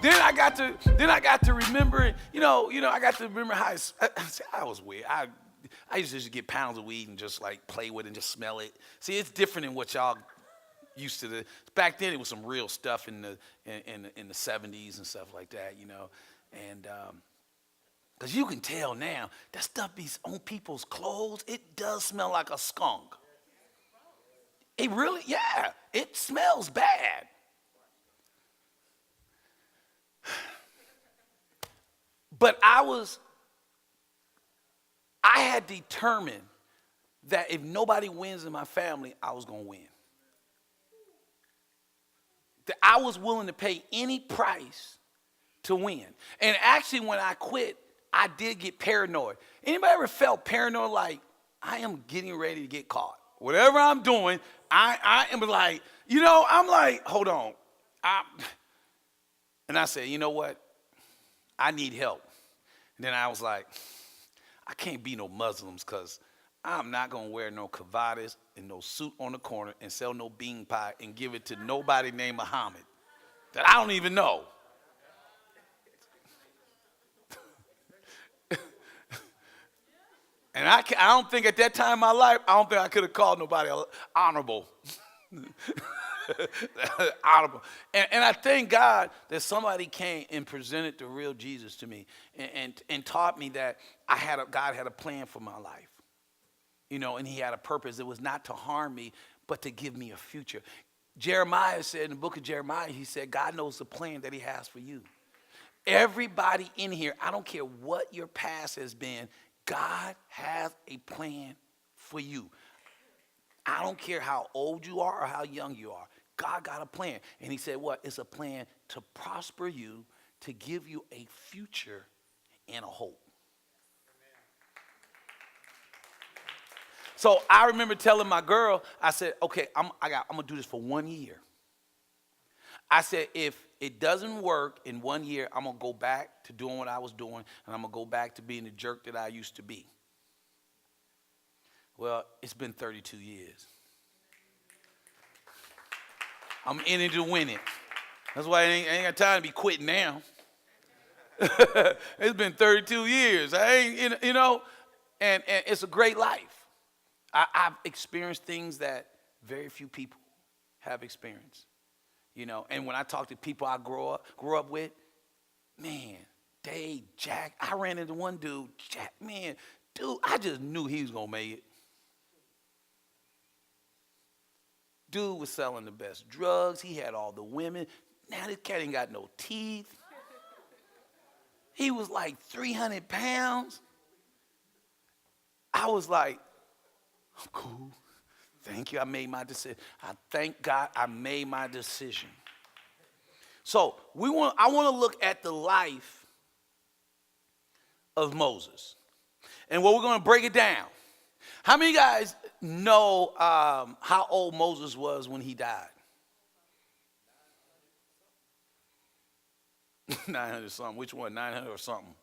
then I got to remember it. I got to remember how I was weird. I used to just get pounds of weed and just like play with it and just smell it. See, it's different than what y'all used to. Back then, it was some real stuff in the 70s and stuff like that, and because you can tell now that stuff be on people's clothes. It does smell like a skunk. It really, yeah, it smells bad. But I had determined that if nobody wins in my family, I was going to win. That I was willing to pay any price to win. And actually, when I quit, I did get paranoid. Anybody ever felt paranoid like, I am getting ready to get caught? Whatever I'm doing, I am like, I'm like, hold on. And I said, you know what? I need help. And then I was like, I can't be no Muslims because I'm not going to wear no cavadas and no suit on the corner and sell no bean pie and give it to nobody named Muhammad that I don't even know. And I don't think at that time in my life, I don't think I could have called nobody honorable. Honorable. And I thank God that somebody came and presented the real Jesus to me and taught me that God had a plan for my life. And he had a purpose. It was not to harm me, but to give me a future. Jeremiah said in the book of Jeremiah, he said, God knows the plan that he has for you. Everybody in here, I don't care what your past has been, God has a plan for you. I don't care how old you are or how young you are. God got a plan. And he said what? It's a plan to prosper you, to give you a future and a hope. So I remember telling my girl, I said, okay, I'm going to do this for 1 year. I said, if it doesn't work in 1 year, I'm going to go back to doing what I was doing, and I'm going to go back to being the jerk that I used to be. Well, it's been 32 years. I'm in it to win it. That's why I ain't got time to be quitting now. It's been 32 years. I ain't, and it's a great life. I've experienced things that very few people have experienced. And when I talk to people I grew up with, man, Dave, Jack, I ran into one dude, Jack, man, dude, I just knew he was going to make it. Dude was selling the best drugs. He had all the women. Now this cat ain't got no teeth. He was like 300 pounds. I was like, I'm cool. Thank you. I made my decision. I thank God I made my decision. So I want to look at the life of Moses. And we're going to break it down. How many guys know how old Moses was when he died? 900 something. Which one? 900 or something?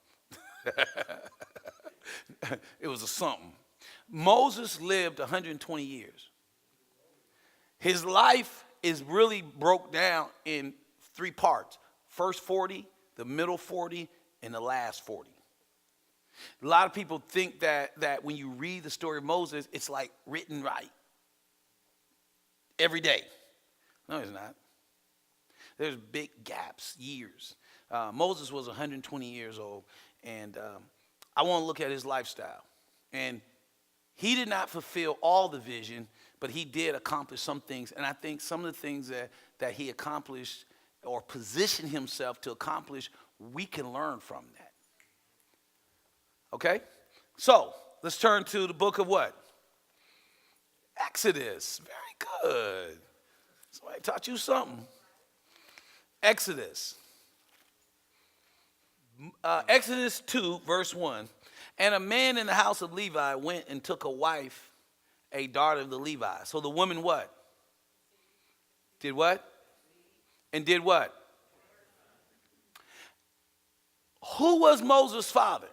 It was a something. Moses lived 120 years. His life is really broke down in 3 parts. First 40, the middle 40, and the last 40. A lot of people think that when you read the story of Moses, it's like written right. Every day. No, it's not. There's big gaps, years. Moses was 120 years old, and I want to look at his lifestyle. And he did not fulfill all the vision, but he did accomplish some things. And I think some of the things that he accomplished or positioned himself to accomplish, we can learn from that. Okay? So, let's turn to the book of what? Exodus. Very good. Somebody taught you something. Exodus. Exodus 2, verse 1. And a man in the house of Levi went and took a wife, a daughter of the Levi. So the woman what? Did what? And did what? Who was Moses' father?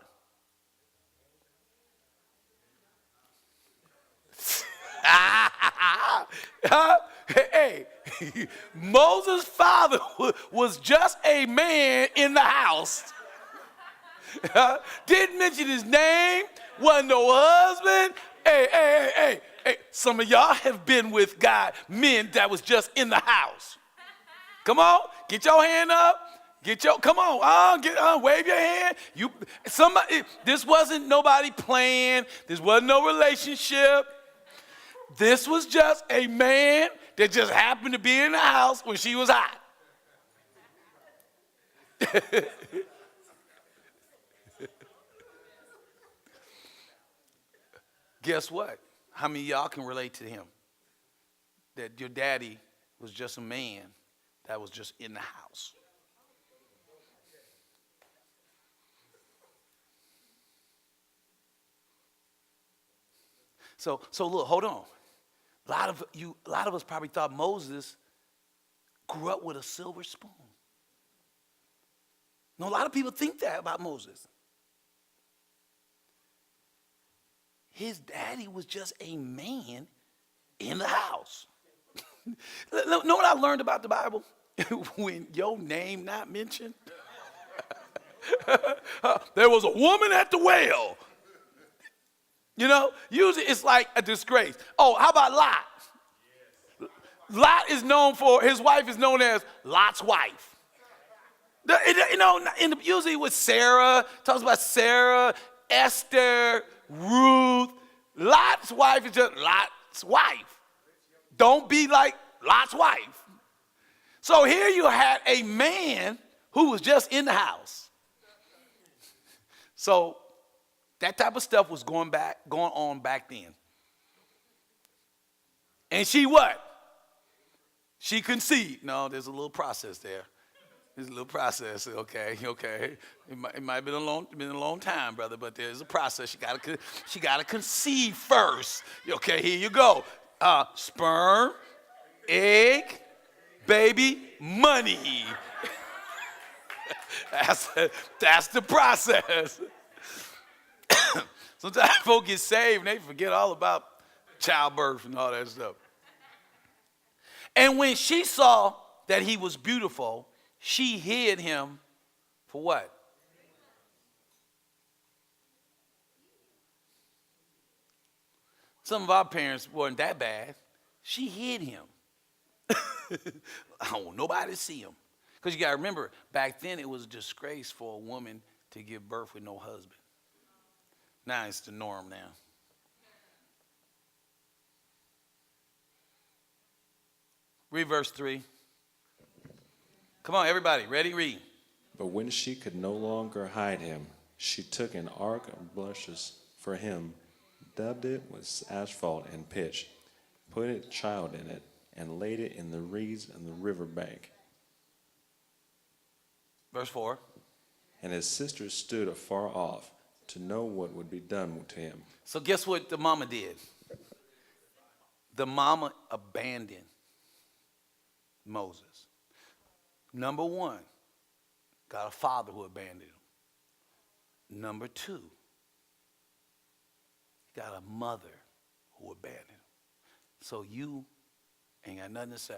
Hey, Moses' father was just a man in the house. Didn't mention his name, wasn't no husband. Hey. Some of y'all have been with God, men that was just in the house. Come on, get your hand up. Come on, wave your hand. This wasn't nobody playing. This wasn't no relationship. This was just a man that just happened to be in the house when she was hot. Guess what? How many of y'all can relate to him? That your daddy was just a man that was just in the house. So look, hold on. A lot of us probably thought Moses grew up with a silver spoon. No, a lot of people think that about Moses. His daddy was just a man in the house. Know what I learned about the Bible? When your name not mentioned. There was a woman at the well. You know, usually it's like a disgrace. Oh, how about Lot? Lot is known for, his wife is known as Lot's wife. You know, usually with Sarah, talks about Sarah, Esther, Ruth. Lot's wife is just Lot's wife. Don't be like Lot's wife. So here you had a man who was just in the house. So that type of stuff was going on back then. And she what? She conceived. No, there's a little process there. There's a little process. Okay. It might have been a long time, brother, but there's a process. She gotta conceive first. Okay, here you go. Sperm, egg, baby, money. That's the process. Sometimes folks get saved and they forget all about childbirth and all that stuff. And when she saw that he was beautiful, she hid him for what? Some of our parents weren't that bad. She hid him. I don't want nobody to see him. Because you got to remember, back then it was a disgrace for a woman to give birth with no husband. Now it's the norm now. Read verse 3. Come on, everybody. Ready? Read. But when she could no longer hide him, she took an ark of bushes for him, dubbed it with asphalt and pitch, put a child in it, and laid it in the reeds in the river bank. Verse 4. And his sisters stood afar off to know what would be done to him. So guess what the mama did? The mama abandoned Moses. Number one, got a father who abandoned him. Number two, got a mother who abandoned him. So you ain't got nothing to say.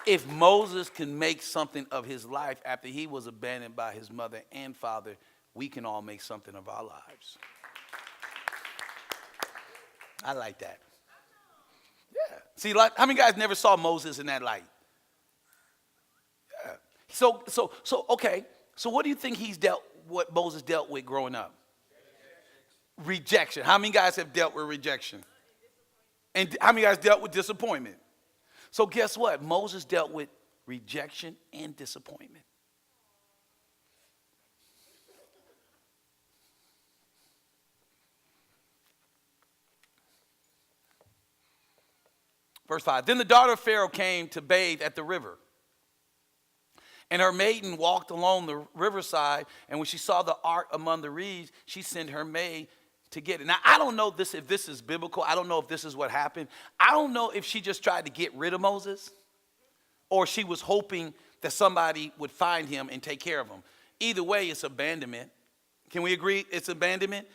If Moses can make something of his life after he was abandoned by his mother and father, we can all make something of our lives. I like that. Yeah. See, like, how many guys never saw Moses in that light? Yeah. So okay. So what do you think what Moses dealt with growing up? Rejection. How many guys have dealt with rejection? And how many guys dealt with disappointment? So guess what? Moses dealt with rejection and disappointment. Verse 5. Then the daughter of Pharaoh came to bathe at the river. And her maiden walked along the riverside, and when she saw the ark among the reeds, she sent her maid to get it. Now, I don't know if this is biblical. I don't know if this is what happened. I don't know if she just tried to get rid of Moses or she was hoping that somebody would find him and take care of him. Either way, it's abandonment. Can we agree it's abandonment?